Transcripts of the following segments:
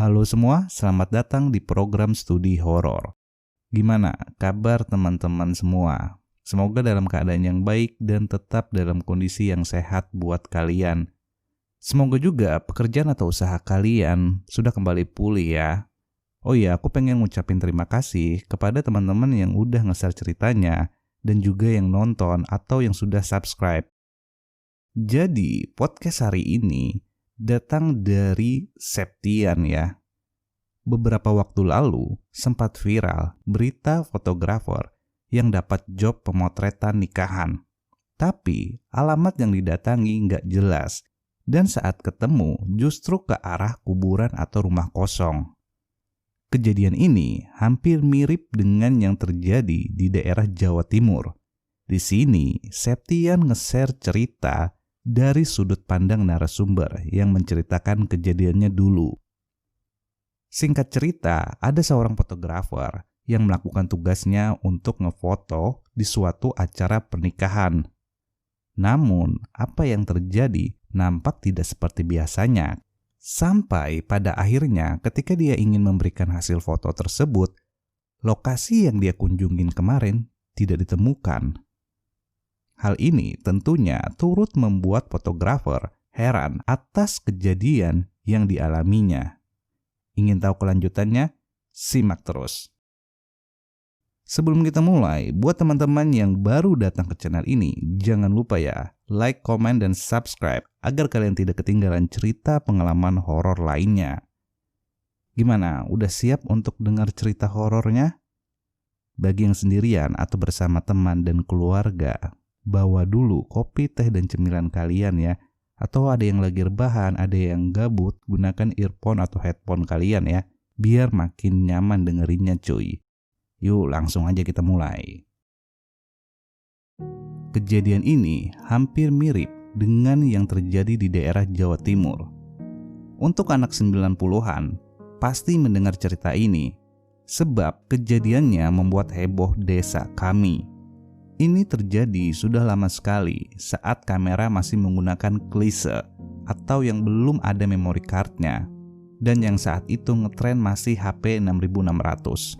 Halo semua, selamat datang di program studi horor. Gimana kabar teman-teman semua? Semoga dalam keadaan yang baik dan tetap dalam kondisi yang sehat buat kalian. Semoga juga pekerjaan atau usaha kalian sudah kembali pulih ya. Oh iya, aku pengen ngucapin terima kasih kepada teman-teman yang udah nge-share ceritanya dan juga yang nonton atau yang sudah subscribe. Jadi, podcast hari ini datang dari Septian ya. Beberapa waktu lalu sempat viral berita fotografer yang dapat job pemotretan nikahan. Tapi alamat yang didatangi nggak jelas dan saat ketemu justru ke arah kuburan atau rumah kosong. Kejadian ini hampir mirip dengan yang terjadi di daerah Jawa Timur. Di sini Septian nge-share cerita dari sudut pandang narasumber yang menceritakan kejadiannya dulu. Singkat cerita, ada seorang fotografer yang melakukan tugasnya untuk ngefoto di suatu acara pernikahan. Namun, apa yang terjadi nampak tidak seperti biasanya. Sampai pada akhirnya ketika dia ingin memberikan hasil foto tersebut, lokasi yang dia kunjungin kemarin tidak ditemukan. Hal ini tentunya turut membuat fotografer heran atas kejadian yang dialaminya. Ingin tahu kelanjutannya? Simak terus. Sebelum kita mulai, buat teman-teman yang baru datang ke channel ini, jangan lupa ya, like, komen, dan subscribe agar kalian tidak ketinggalan cerita pengalaman horor lainnya. Gimana? Udah siap untuk dengar cerita horornya? Bagi yang sendirian atau bersama teman dan keluarga, bawa dulu kopi, teh, dan cemilan kalian ya. Atau ada yang lagi rebahan, ada yang gabut, gunakan earphone atau headphone kalian ya. Biar makin nyaman dengerinnya cuy. Yuk langsung aja kita mulai. Kejadian ini hampir mirip dengan yang terjadi di daerah Jawa Timur. Untuk anak 90-an, pasti mendengar cerita ini. Sebab kejadiannya membuat heboh desa kami. Ini terjadi sudah lama sekali saat kamera masih menggunakan klise atau yang belum ada memory cardnya dan yang saat itu ngetren masih HP 6600.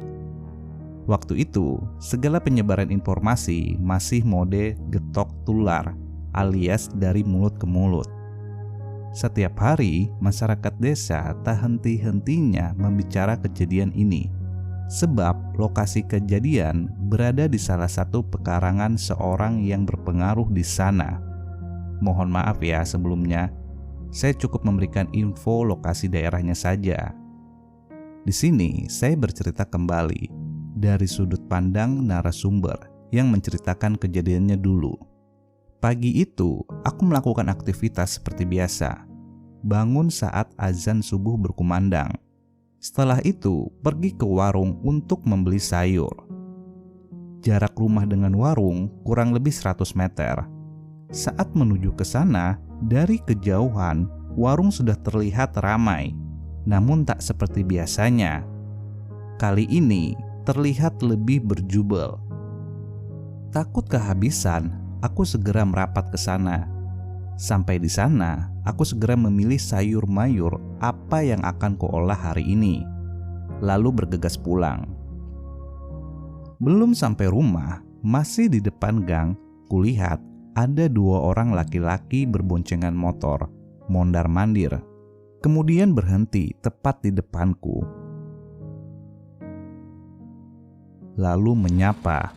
Waktu itu segala penyebaran informasi masih mode getok tular alias dari mulut ke mulut. Setiap hari masyarakat desa tak henti-hentinya membicarakan kejadian ini. Sebab lokasi kejadian berada di salah satu pekarangan seorang yang berpengaruh di sana. Mohon maaf ya sebelumnya, saya cukup memberikan info lokasi daerahnya saja. Di sini saya bercerita kembali dari sudut pandang narasumber yang menceritakan kejadiannya dulu. Pagi itu aku melakukan aktivitas seperti biasa, bangun saat azan subuh berkumandang. Setelah itu, pergi ke warung untuk membeli sayur. Jarak rumah dengan warung kurang lebih 100 meter. Saat menuju ke sana, dari kejauhan, warung sudah terlihat ramai. Namun tak seperti biasanya. Kali ini, terlihat lebih berjubel. Takut kehabisan, aku segera merapat ke sana. Sampai di sana, aku segera memilih sayur mayur apa yang akan kuolah hari ini, lalu bergegas pulang. Belum sampai rumah, masih di depan gang, kulihat ada 2 orang laki-laki berboncengan motor, mondar-mandir. Kemudian berhenti tepat di depanku. Lalu menyapa,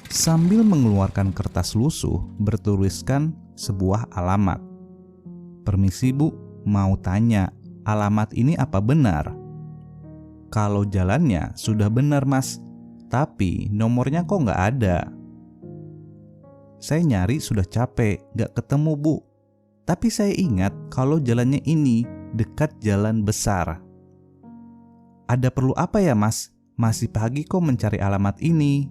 sambil mengeluarkan kertas lusuh bertuliskan sebuah alamat. Permisi bu, mau tanya, alamat ini apa benar? Kalau jalannya sudah benar mas, tapi nomornya kok nggak ada. Saya nyari sudah capek, nggak ketemu bu. Tapi saya ingat kalau jalannya ini dekat jalan besar. Ada perlu apa ya mas? Masih pagi kok mencari alamat ini.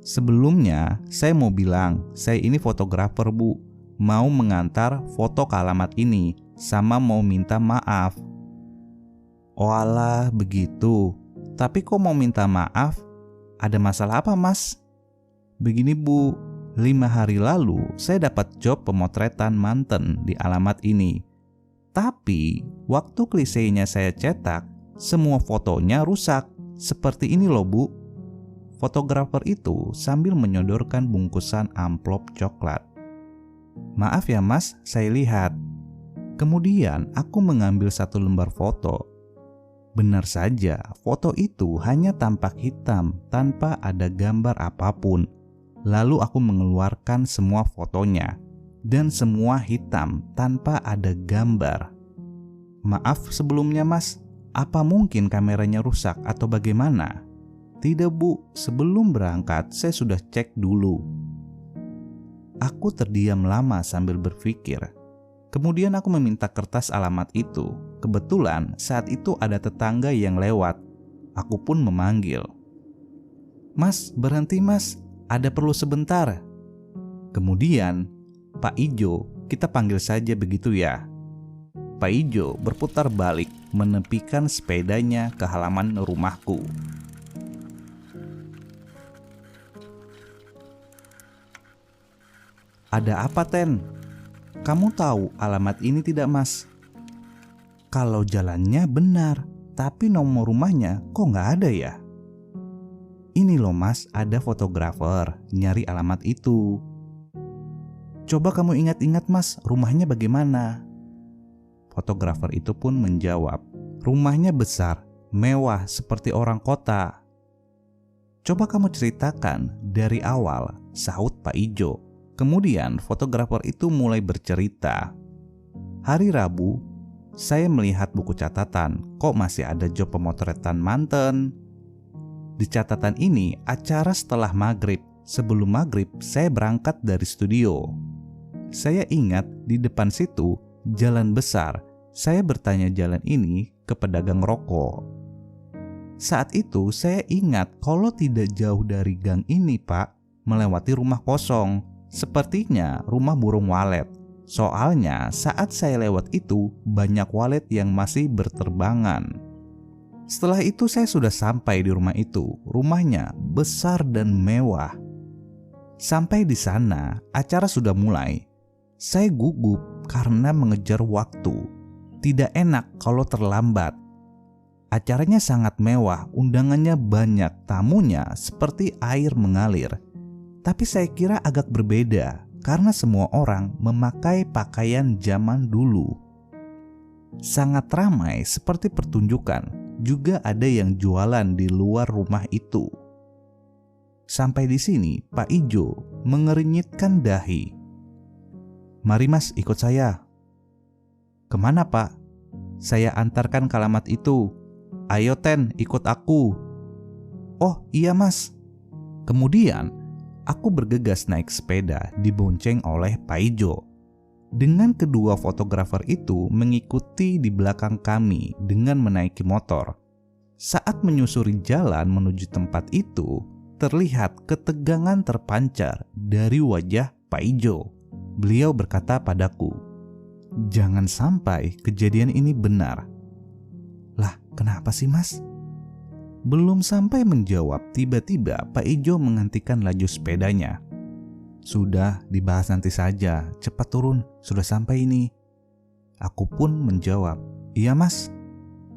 Sebelumnya, saya mau bilang, saya ini fotografer bu, mau mengantar foto ke alamat ini, sama mau minta maaf. Oh alah, begitu. Tapi kok mau minta maaf? Ada masalah apa mas? Begini bu, 5 hari lalu saya dapat job pemotretan manten di alamat ini. Tapi waktu klisenya saya cetak, semua fotonya rusak. Seperti ini loh Bu. Fotografer itu sambil menyodorkan bungkusan amplop coklat. Maaf ya Mas, saya lihat. Kemudian aku mengambil satu lembar foto. Benar saja, foto itu hanya tampak hitam tanpa ada gambar apapun. Lalu aku mengeluarkan semua fotonya, dan semua hitam tanpa ada gambar. Maaf sebelumnya Mas, apa mungkin kameranya rusak atau bagaimana? Tidak Bu, sebelum berangkat saya sudah cek dulu. Aku terdiam lama sambil berpikir. Kemudian aku meminta kertas alamat itu. Kebetulan saat itu ada tetangga yang lewat. Aku pun memanggil. Mas, berhenti Mas, ada perlu sebentar. Kemudian, Pak Ijo, kita panggil saja begitu ya. Pak Ijo berputar balik menepikan sepedanya ke halaman rumahku. Ada apa Ten? Kamu tahu alamat ini tidak Mas? Kalau jalannya benar, tapi nomor rumahnya kok nggak ada ya? Ini loh Mas, ada fotografer nyari alamat itu. Coba kamu ingat-ingat Mas, rumahnya bagaimana? Fotografer itu pun menjawab, rumahnya besar, mewah seperti orang kota. Coba kamu ceritakan dari awal, sahut Pak Ijo. Kemudian fotografer itu mulai bercerita. Hari Rabu, saya melihat buku catatan, kok masih ada job pemotretan manten. Di catatan ini acara setelah maghrib. Sebelum maghrib saya berangkat dari studio. Saya ingat di depan situ jalan besar. Saya bertanya jalan ini ke pedagang rokok. Saat itu saya ingat kalau tidak jauh dari gang ini Pak, melewati rumah kosong. Sepertinya rumah burung walet. Soalnya saat saya lewat itu banyak walet yang masih berterbangan. Setelah itu saya sudah sampai di rumah itu. Rumahnya besar dan mewah. Sampai di sana acara sudah mulai. Saya gugup karena mengejar waktu. Tidak enak kalau terlambat. Acaranya sangat mewah, undangannya banyak, tamunya seperti air mengalir. Tapi saya kira agak berbeda karena semua orang memakai pakaian zaman dulu. Sangat ramai seperti pertunjukan, juga ada yang jualan di luar rumah itu. Sampai di sini Pak Ijo mengernyitkan dahi. Mari Mas ikut saya. Kemana Pak? Saya antarkan ke alamat itu. Ayo Ten, ikut aku. Oh iya Mas. Kemudian aku bergegas naik sepeda dibonceng oleh Pak Ijo. Dengan kedua fotografer itu mengikuti di belakang kami dengan menaiki motor. Saat menyusuri jalan menuju tempat itu, terlihat ketegangan terpancar dari wajah Pak Ijo. Beliau berkata padaku, "Jangan sampai kejadian ini benar." Lah, kenapa sih Mas? Belum sampai menjawab, tiba-tiba Pak Ijo menghentikan laju sepedanya. Sudah, dibahas nanti saja, cepat turun, sudah sampai ini. Aku pun menjawab, iya Mas.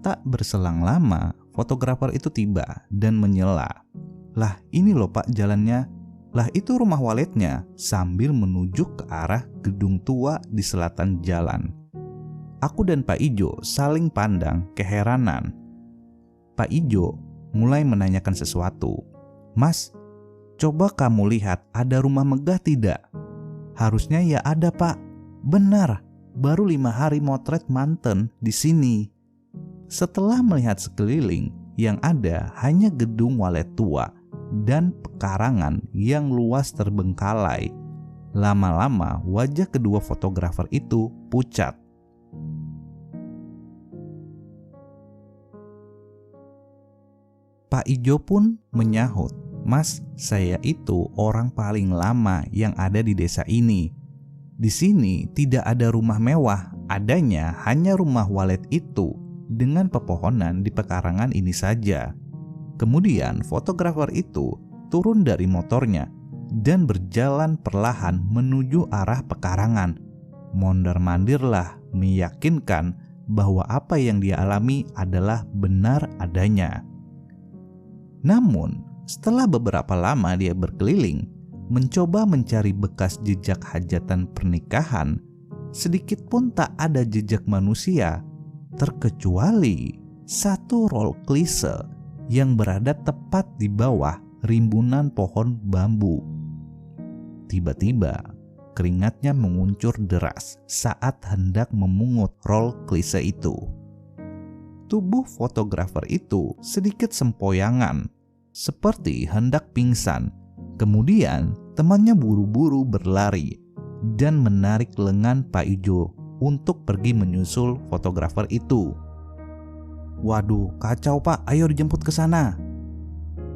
Tak berselang lama, fotografer itu tiba dan menyela. Lah ini loh Pak jalannya, lah itu rumah waletnya, sambil menunjuk ke arah gedung tua di selatan jalan. Aku dan Pak Ijo saling pandang keheranan. Pak Ijo mulai menanyakan sesuatu. Mas, coba kamu lihat ada rumah megah tidak? Harusnya ya ada Pak. Benar, baru 5 hari motret manten di sini. Setelah melihat sekeliling, yang ada hanya gedung walet tua dan pekarangan yang luas terbengkalai. Lama-lama wajah kedua fotografer itu pucat. Pak Ijo pun menyahut, Mas, saya itu orang paling lama yang ada di desa ini. Di sini tidak ada rumah mewah, adanya hanya rumah walet itu dengan pepohonan di pekarangan ini saja. Kemudian fotografer itu turun dari motornya dan berjalan perlahan menuju arah pekarangan. Mondar-mandirlah meyakinkan bahwa apa yang dia alami adalah benar adanya. Namun, setelah beberapa lama dia berkeliling, mencoba mencari bekas jejak hajatan pernikahan, sedikit pun tak ada jejak manusia, terkecuali satu roll klise yang berada tepat di bawah rimbunan pohon bambu. Tiba-tiba, keringatnya menguncur deras saat hendak memungut roll klise itu. Tubuh fotografer itu sedikit sempoyangan, seperti hendak pingsan. Kemudian, temannya buru-buru berlari dan menarik lengan Pak Ijo untuk pergi menyusul fotografer itu. "Waduh, kacau Pak, ayo dijemput ke sana."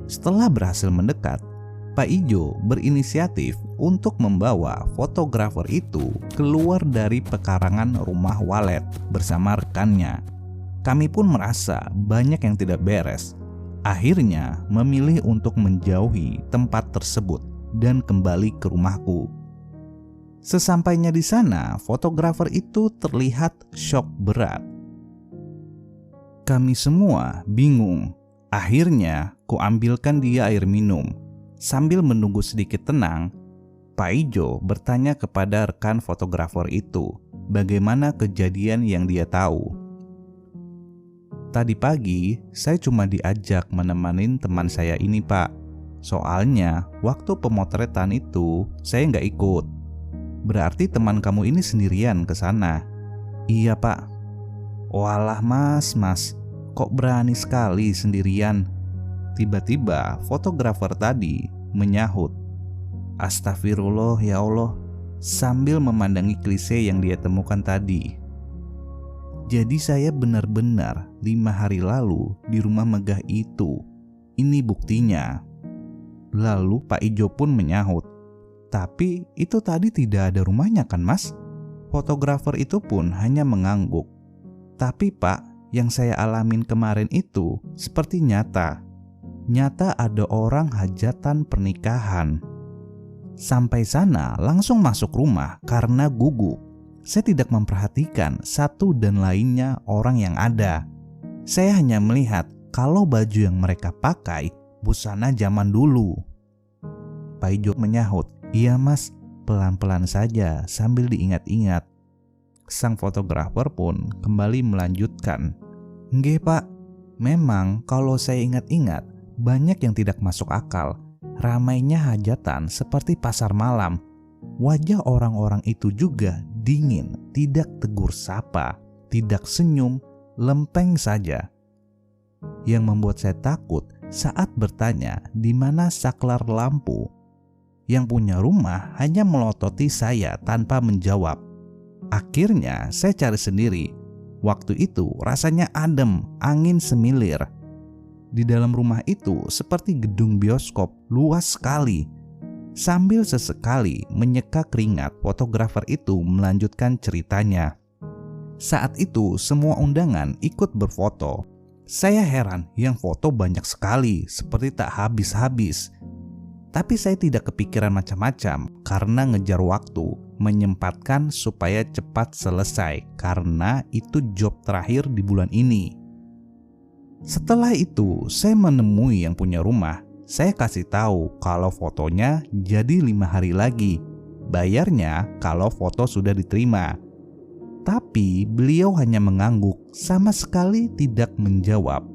Setelah berhasil mendekat, Pak Ijo berinisiatif untuk membawa fotografer itu keluar dari pekarangan rumah walet bersama rekannya. Kami pun merasa banyak yang tidak beres. Akhirnya memilih untuk menjauhi tempat tersebut dan kembali ke rumahku. Sesampainya di sana, fotografer itu terlihat syok berat. Kami semua bingung. Akhirnya, kuambilkan dia air minum. Sambil menunggu sedikit tenang, Pak Ijo bertanya kepada rekan fotografer itu bagaimana kejadian yang dia tahu. "Tadi pagi, saya cuma diajak menemani teman saya ini, Pak. Soalnya, waktu pemotretan itu, saya nggak ikut." "Berarti teman kamu ini sendirian ke sana?" "Iya, Pak." "Walah, Mas, kok berani sekali sendirian?" Tiba-tiba fotografer tadi menyahut, "Astagfirullah ya Allah," sambil memandangi klise yang dia temukan tadi. "Jadi saya benar-benar 5 hari lalu di rumah megah itu. Ini buktinya." Lalu Pak Ijo pun menyahut, "Tapi itu tadi tidak ada rumahnya kan Mas?" Fotografer itu pun hanya mengangguk. "Tapi Pak, yang saya alamin kemarin itu seperti nyata ada orang hajatan pernikahan." Sampai sana langsung masuk rumah karena gugup. Saya tidak memperhatikan satu dan lainnya orang yang ada. Saya hanya melihat kalau baju yang mereka pakai busana zaman dulu. Pak Ijo menyahut, "Iya Mas, pelan-pelan saja sambil diingat-ingat." Sang fotografer pun kembali melanjutkan, "Nggih Pak, memang kalau saya ingat-ingat banyak yang tidak masuk akal. Ramainya hajatan seperti pasar malam. Wajah orang-orang itu juga dingin, tidak tegur sapa, tidak senyum, lempeng saja. Yang membuat saya takut saat bertanya di mana saklar lampu. Yang punya rumah hanya melototi saya tanpa menjawab. Akhirnya saya cari sendiri. Waktu itu rasanya adem, angin semilir. Di dalam rumah itu seperti gedung bioskop luas sekali." Sambil sesekali menyeka keringat, fotografer itu melanjutkan ceritanya. "Saat itu semua undangan ikut berfoto. Saya heran yang foto banyak sekali, seperti tak habis-habis. Tapi saya tidak kepikiran macam-macam karena ngejar waktu, menyempatkan supaya cepat selesai karena itu job terakhir di bulan ini. Setelah itu, saya menemui yang punya rumah. Saya kasih tahu kalau fotonya jadi 5 hari lagi. Bayarnya kalau foto sudah diterima. Tapi beliau hanya mengangguk, sama sekali tidak menjawab.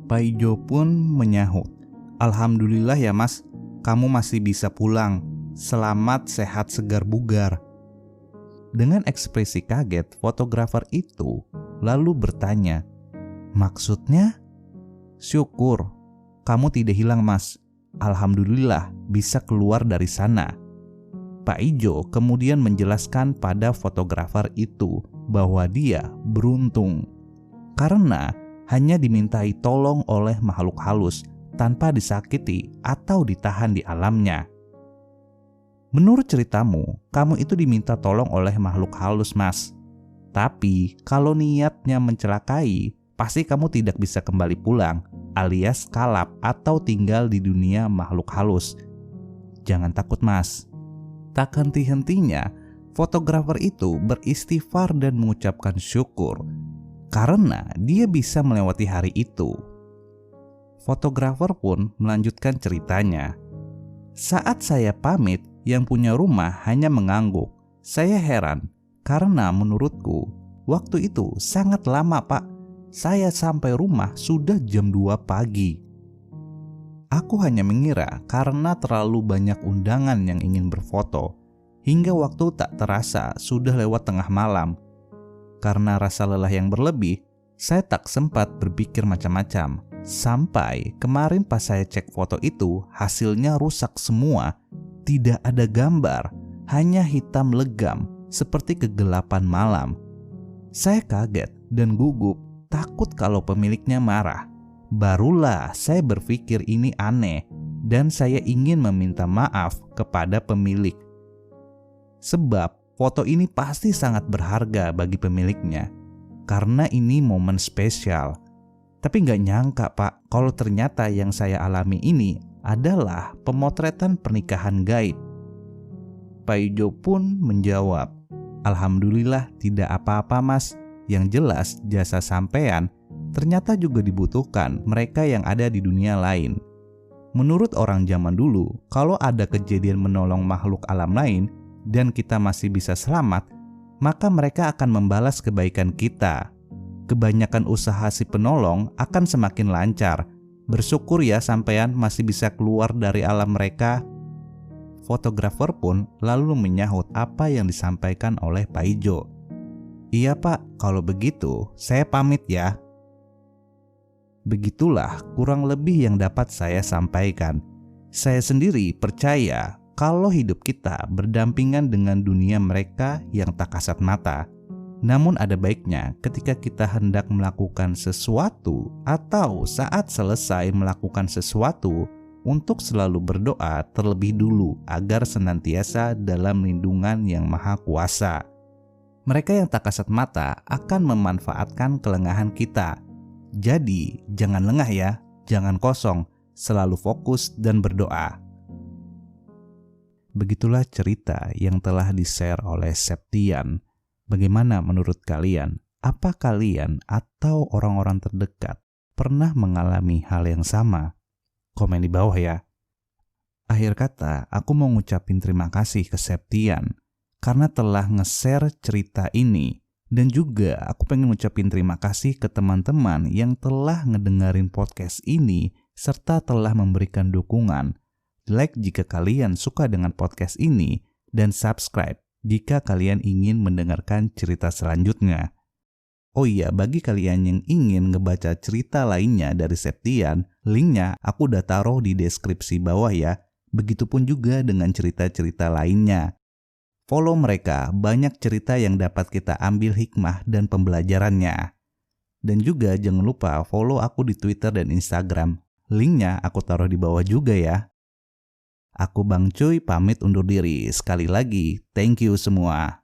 Pak Ijo pun menyahut, "Alhamdulillah ya Mas, kamu masih bisa pulang. Selamat sehat segar bugar." Dengan ekspresi kaget, fotografer itu lalu bertanya, "Maksudnya?" "Syukur, kamu tidak hilang Mas. Alhamdulillah bisa keluar dari sana." Pak Ijo kemudian menjelaskan pada fotografer itu bahwa dia beruntung karena hanya dimintai tolong oleh makhluk halus tanpa disakiti atau ditahan di alamnya. "Menurut ceritamu, kamu itu diminta tolong oleh makhluk halus Mas. Tapi kalau niatnya mencelakai, pasti kamu tidak bisa kembali pulang alias kalap atau tinggal di dunia makhluk halus. Jangan takut mas. Tak henti-hentinya, fotografer itu beristighfar dan mengucapkan syukur karena dia bisa melewati hari itu. Fotografer pun melanjutkan ceritanya. Saat saya pamit, yang punya rumah hanya mengangguk. Saya heran karena menurutku waktu itu sangat lama pak. Saya sampai rumah sudah jam 2 pagi. Aku hanya mengira karena terlalu banyak undangan yang ingin berfoto, hingga waktu tak terasa sudah lewat tengah malam. Karena rasa lelah yang berlebih, saya tak sempat berpikir macam-macam. Sampai kemarin pas saya cek foto itu, hasilnya rusak semua. Tidak ada gambar, hanya hitam legam seperti kegelapan malam. Saya kaget dan gugup, takut kalau pemiliknya marah. Barulah saya berpikir ini aneh dan saya ingin meminta maaf kepada pemilik. Sebab foto ini pasti sangat berharga bagi pemiliknya karena ini momen spesial. Tapi gak nyangka pak kalau ternyata yang saya alami ini adalah pemotretan pernikahan gaib. Pak Ijo pun menjawab, "Alhamdulillah tidak apa-apa mas. Yang jelas jasa sampean ternyata juga dibutuhkan mereka yang ada di dunia lain. Menurut orang zaman dulu, kalau ada kejadian menolong makhluk alam lain dan kita masih bisa selamat, maka mereka akan membalas kebaikan kita. Kebanyakan usaha si penolong akan semakin lancar. Bersyukur ya sampean masih bisa keluar dari alam mereka." Fotografer pun lalu menyahut apa yang disampaikan oleh Pak Ijo. "Iya pak, kalau begitu saya pamit ya." Begitulah kurang lebih yang dapat saya sampaikan. Saya sendiri percaya kalau hidup kita berdampingan dengan dunia mereka yang tak kasat mata. Namun ada baiknya ketika kita hendak melakukan sesuatu atau saat selesai melakukan sesuatu untuk selalu berdoa terlebih dulu agar senantiasa dalam lindungan yang maha kuasa. Mereka yang tak kasat mata akan memanfaatkan kelengahan kita. Jadi jangan lengah ya, jangan kosong, selalu fokus dan berdoa. Begitulah cerita yang telah di-share oleh Septian. Bagaimana menurut kalian? Apa kalian atau orang-orang terdekat pernah mengalami hal yang sama? Komen di bawah ya. Akhir kata, aku mau ngucapin terima kasih ke Septian karena telah nge-share cerita ini. Dan juga aku pengen ngucapin terima kasih ke teman-teman yang telah ngedengerin podcast ini serta telah memberikan dukungan. Like jika kalian suka dengan podcast ini dan subscribe jika kalian ingin mendengarkan cerita selanjutnya. Oh iya, bagi kalian yang ingin ngebaca cerita lainnya dari Septian, linknya aku udah taruh di deskripsi bawah ya. Begitupun juga dengan cerita-cerita lainnya. Follow mereka, banyak cerita yang dapat kita ambil hikmah dan pembelajarannya. Dan juga jangan lupa follow aku di Twitter dan Instagram. Linknya aku taruh di bawah juga ya. Aku Bang Cuy pamit undur diri. Sekali lagi, thank you semua.